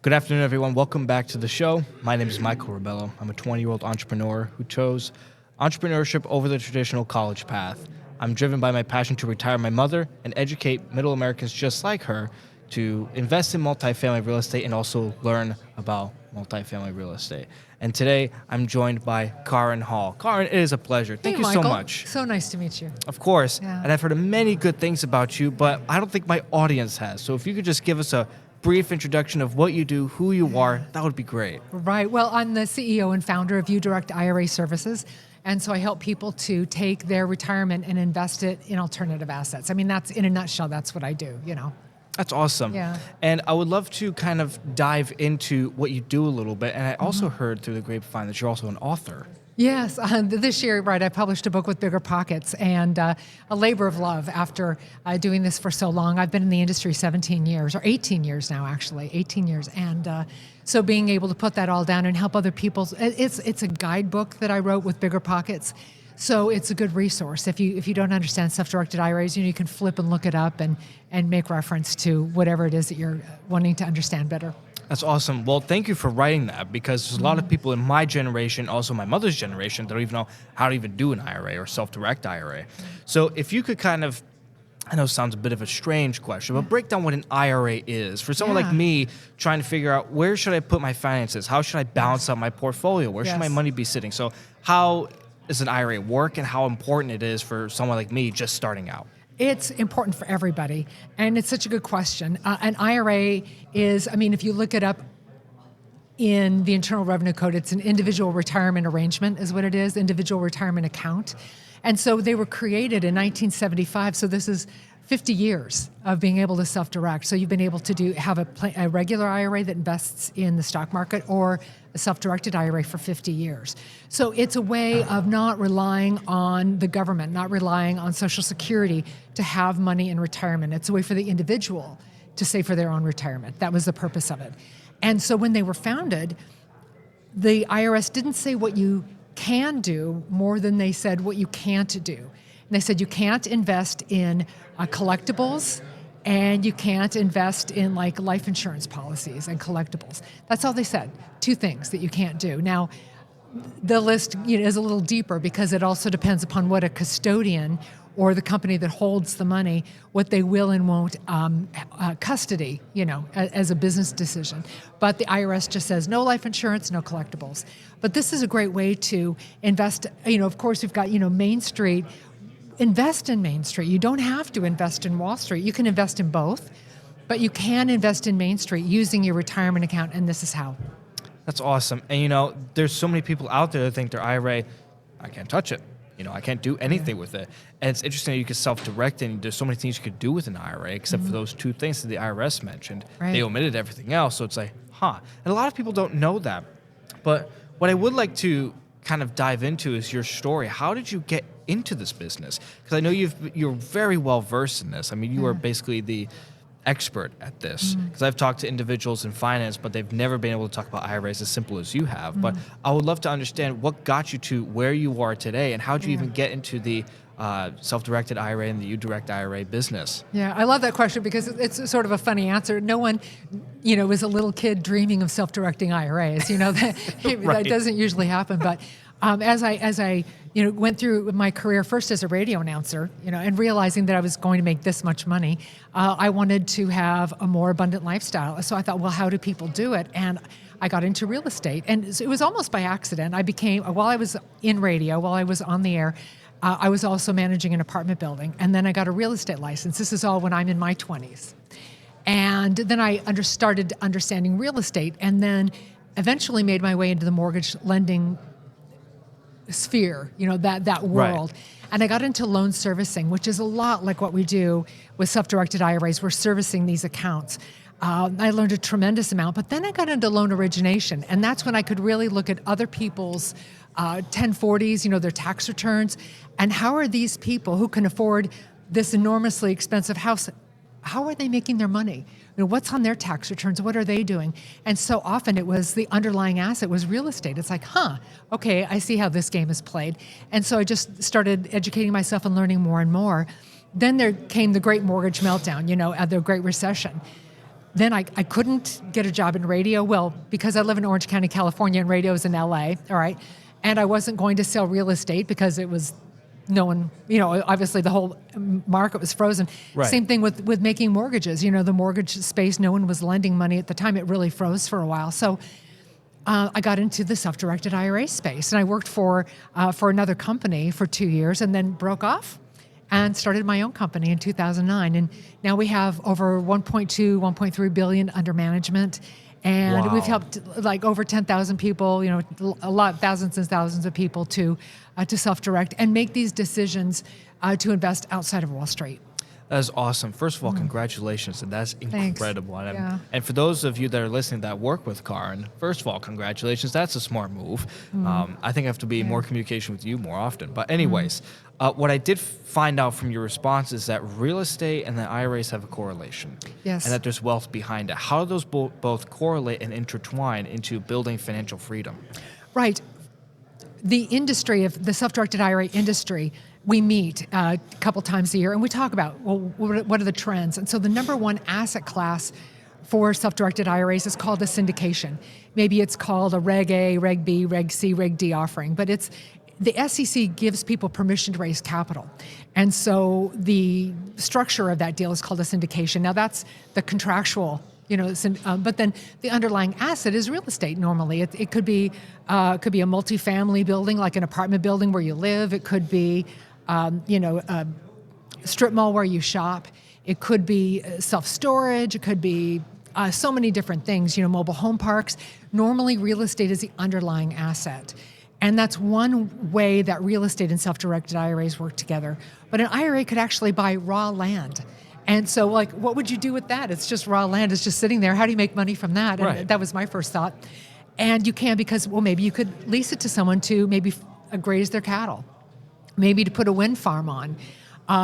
Good afternoon, everyone. Welcome back to the show. My name is Michael Rebello. I'm a 20-year-old entrepreneur who chose entrepreneurship over the traditional college path. I'm driven by my passion to retire my mother and educate middle Americans just like her to invest in multifamily real estate and also learn about multifamily real estate. And today, I'm joined by Kaaren Hall. Kaaren, it is a pleasure. Thank you Michael. so much. So nice to meet you. Of course. Yeah. And I've heard many good things about you, but I don't think my audience has. So if you could just give us a brief introduction of what you do, who you are, that would be great. Right. Well, I'm the CEO and founder of uDirect IRA Services. And so I help people to take their retirement and invest it in alternative assets. I mean, that's in a nutshell, that's what I do, you know. That's awesome. Yeah. And I would love to kind of dive into what you do a little bit. And I also heard through the grapevine that you're also an author. Yes, this year, right, I published a book with Bigger Pockets, and a labor of love after doing this for so long. I've been in the industry 17 years, or 18 years now, actually, 18 years. And so being able to put that all down and help other people, it's a guidebook that I wrote with Bigger Pockets. So it's a good resource. If you don't understand self-directed IRAs, you can flip and look it up and make reference to whatever it is that you're wanting to understand better. That's awesome. Well, thank you for writing that, because there's a lot of people in my generation, also my mother's generation, that don't even know how to even do an IRA or self-direct IRA. So if you could kind of, I know it sounds a bit of a strange question, but break down what an IRA is. For someone like me trying to figure out where should I put my finances? How should I balance out my portfolio? Where should my money be sitting? So how does an IRA work, and how important it is for someone like me just starting out? It's important for everybody, and it's such a good question. An IRA is, I mean, if you look it up in the Internal Revenue Code, it's an individual retirement arrangement is what it is, individual retirement account. And so they were created in 1975, so this is 50 years of being able to self-direct. So you've been able to have a regular IRA that invests in the stock market, or a self-directed IRA for 50 years. So it's a way of not relying on the government, not relying on Social Security to have money in retirement. It's a way for the individual to save for their own retirement. That was the purpose of it. And so when they were founded, the IRS didn't say what you can do more than they said what you can't do. And they said you can't invest in collectibles, and you can't invest in like life insurance policies and collectibles. That's all they said. Two things that you can't do. Now, the list is a little deeper, because it also depends upon what a custodian or the company that holds the money, what they will and won't custody, as a business decision. But the IRS just says no life insurance, no collectibles. But this is a great way to invest. Of course, we've got, Main Street. Invest in Main Street. You don't have to invest in Wall Street. You can invest in both, but you can invest in Main Street using your retirement account, and this is how. That's awesome. And there's so many people out there that think their IRA, I can't touch it. I can't do anything with it. And it's interesting that you can self-direct it, and there's so many things you could do with an IRA, except for those two things that the IRS mentioned. Right. They omitted everything else, so it's like, And a lot of people don't know that. But what I would like to kind of dive into is your story. How did you get into this business? Because I know you're very well versed in this. I mean, you are basically the expert at this. Because I've talked to individuals in finance, but they've never been able to talk about IRAs as simple as you have. But I would love to understand what got you to where you are today, and how did you even get into the self-directed IRA and the uDirect IRA business? Yeah, I love that question, because it's sort of a funny answer. No one, was a little kid dreaming of self-directing IRAs. That doesn't usually happen. But as I went through my career first as a radio announcer, and realizing that I was going to make this much money, I wanted to have a more abundant lifestyle. So I thought, well, how do people do it? And I got into real estate, and it was almost by accident. While I was in radio, while I was on the air, I was also managing an apartment building, and then I got a real estate license. This is all when I'm in my 20s. And then I started understanding real estate, and then eventually made my way into the mortgage lending sphere, that world. Right. And I got into loan servicing, which is a lot like what we do with self-directed IRAs. We're servicing these accounts. I learned a tremendous amount, but then I got into loan origination, and that's when I could really look at other people's 1040s, their tax returns, and how are these people who can afford this enormously expensive house, how are they making their money? What's on their tax returns? What are they doing? And so often it was the underlying asset was real estate. It's like, okay, I see how this game is played. And so I just started educating myself and learning more and more. Then there came the great mortgage meltdown, the Great Recession. then I couldn't get a job in radio. Well, because I live in Orange County, California, and radio is in LA, all right? And I wasn't going to sell real estate because it was no one, obviously the whole market was frozen. Right. Same thing with making mortgages. The mortgage space, no one was lending money at the time. It really froze for a while. So I got into the self-directed IRA space, and I worked for another company for 2 years and then broke off and started my own company in 2009. And now we have over 1.2, 1.3 billion under management. And Wow. we've helped like over 10,000 people, thousands and thousands of people to self-direct and make these decisions to invest outside of Wall Street. That is awesome. First of all, congratulations, and that's incredible. Thanks. And, and for those of you that are listening that work with Kaaren, first of all, congratulations. That's a smart move. I think I have to be in more communication with you more often. But anyways, what I did find out from your response is that real estate and the IRAs have a correlation. Yes. And that there's wealth behind it. How do those both correlate and intertwine into building financial freedom? Right. The industry of the self-directed IRA industry, we meet a couple times a year and we talk about, well, what are the trends? And so the number one asset class for self-directed IRAs is called a syndication. Maybe it's called a Reg A, Reg B, Reg C, Reg D offering, but the SEC gives people permission to raise capital. And so the structure of that deal is called a syndication. Now that's the contractual, but then the underlying asset is real estate normally. It could be a multifamily building, like an apartment building where you live. It could be, a strip mall where you shop. It could be self-storage. It could be so many different things, mobile home parks. Normally, real estate is the underlying asset. And that's one way that real estate and self-directed IRAs work together. But an IRA could actually buy raw land. And so, what would you do with that? It's just raw land. It's just sitting there. How do you make money from that? And Right. that was my first thought. And you can because, maybe you could lease it to someone to maybe graze their cattle, maybe to put a wind farm on,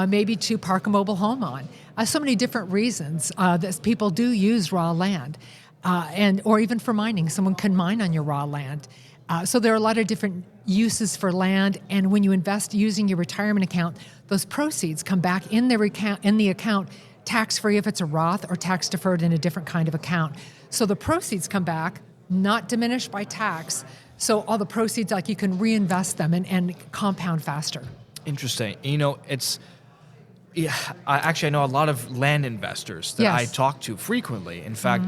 maybe to park a mobile home on. So many different reasons that people do use raw land, or even for mining. Someone can mine on your raw land. So there are a lot of different uses for land, and when you invest using your retirement account, those proceeds come back in the account tax-free if it's a Roth or tax-deferred in a different kind of account. So the proceeds come back, not diminished by tax. So all the proceeds, you can reinvest them and compound faster. Interesting. I know a lot of land investors that I Yes. talk to frequently. In fact,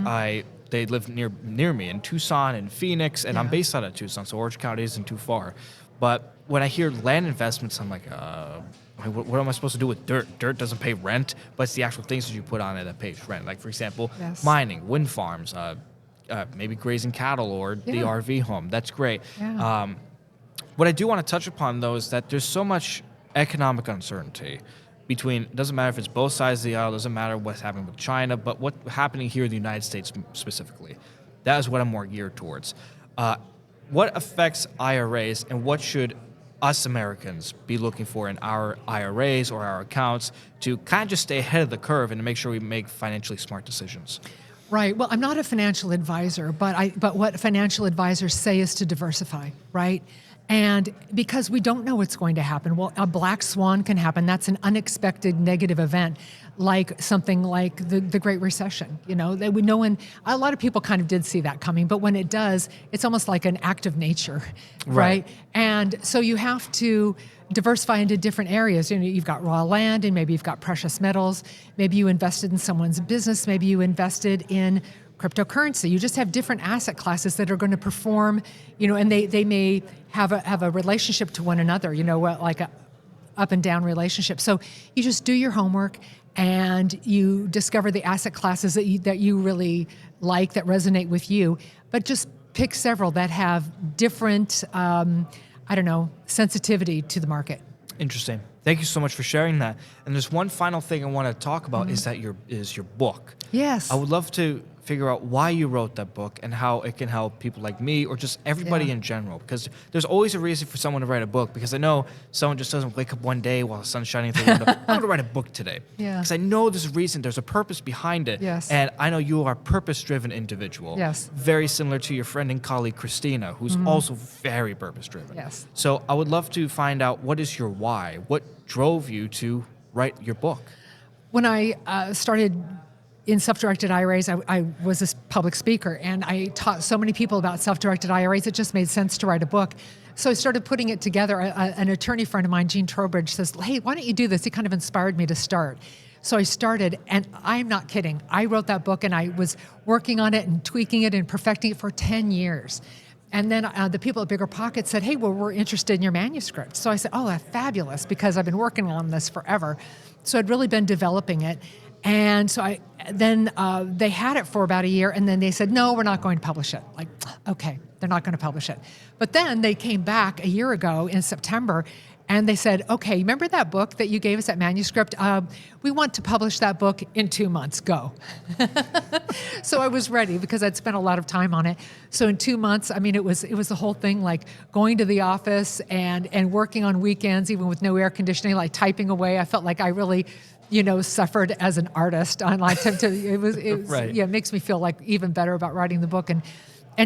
they live near me in Tucson and Phoenix, and I'm Yeah. based out of Tucson, so Orange County isn't too far. But when I hear land investments, I'm like, what am I supposed to do with dirt? Dirt doesn't pay rent, but it's the actual things that you put on it that pays rent. Like, for example, Yes. mining, wind farms, maybe grazing cattle or the Yeah. RV home. That's great. Yeah. What I do want to touch upon, though, is that there's so much economic uncertainty between, it doesn't matter if it's both sides of the aisle, doesn't matter what's happening with China, but what's happening here in the United States specifically. That is what I'm more geared towards. What affects IRAs, and what should us Americans be looking for in our IRAs or our accounts to kind of just stay ahead of the curve and to make sure we make financially smart decisions? Right. Well, I'm not a financial advisor, but what financial advisors say is to diversify, right? And because we don't know what's going to happen. Well, a black swan can happen. That's an unexpected negative event, like something like the Great Recession. That we know, and a lot of people kind of did see that coming, but when it does, it's almost like an act of nature, right? And so you have to diversify into different areas. You've got raw land, and maybe you've got precious metals. Maybe you invested in someone's business. Maybe you invested in cryptocurrency. You just have different asset classes that are going to perform, and they may have a relationship to one another, like a up and down relationship. So you just do your homework and you discover the asset classes that you really like, that resonate with you, but just pick several that have different, sensitivity to the market. Interesting. Thank you so much for sharing that. And there's one final thing I want to talk about is your book. Yes. I would love to figure out why you wrote that book and how it can help people like me or just everybody in general. Because there's always a reason for someone to write a book, because I know someone just doesn't wake up one day while the sun's shining through the window, I'm going to write a book today. Yeah. Because I know there's a reason, there's a purpose behind it. Yes. And I know you are a purpose-driven individual. Yes. Very similar to your friend and colleague, Christina, who's also very purpose-driven. Yes. So I would love to find out, what is your why? What drove you to write your book? When I started in self-directed IRAs, I was a public speaker, and I taught so many people about self-directed IRAs, it just made sense to write a book. So I started putting it together. An attorney friend of mine, Gene Trowbridge, says, hey, why don't you do this? He kind of inspired me to start. So I started, and I'm not kidding. I wrote that book, and I was working on it and tweaking it and perfecting it for 10 years. And then the people at Bigger Pockets said, hey, well, we're interested in your manuscript. So I said, oh, that's fabulous, because I've been working on this forever. So I'd really been developing it. And so they had it for about a year, and then they said, no, we're not going to publish it. Like, okay, they're not going to publish it. But then they came back a year ago in September, and they said, okay, remember that book that you gave us, that manuscript? We want to publish that book in 2 months, go. So I was ready, because I'd spent a lot of time on it. So in 2 months, I mean, it was the whole thing, like going to the office and working on weekends, even with no air conditioning, like typing away. I felt like I really, suffered as an artist. It was Right. Yeah, it makes me feel like even better about writing the book and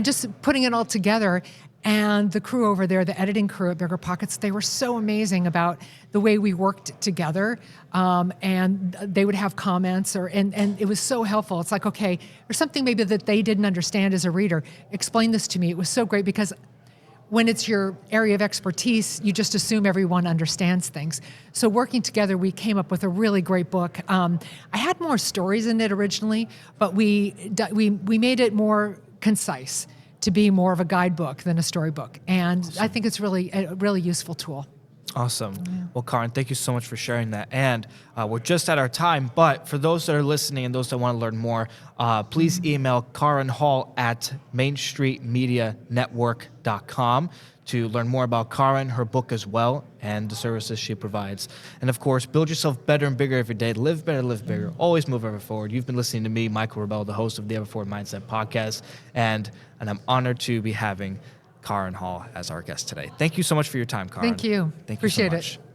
just putting it all together. And the crew over there, the editing crew at Bigger Pockets, they were so amazing about the way we worked together. And they would have comments, and it was so helpful. It's like, okay, there's something maybe that they didn't understand as a reader. Explain this to me. It was so great, because when it's your area of expertise, you just assume everyone understands things. So working together, we came up with a really great book. I had more stories in it originally, but we made it more concise to be more of a guidebook than a storybook. And awesome. I think it's really a really useful tool. Awesome. Yeah. Well, Kaaren, thank you so much for sharing that. And we're just at our time, but for those that are listening and those that want to learn more, please email Kaaren Hall at mainstreetmedianetwork.com to learn more about Kaaren, her book as well, and the services she provides. And of course, build yourself better and bigger every day. Live better, live bigger. Always move ever forward. You've been listening to me, Michael Rebel, the host of the Ever Forward Mindset podcast, and I'm honored to be having Kaaren Hall as our guest today. Thank you so much for your time, Kaaren. Thank you. Thank you Appreciate so much. it.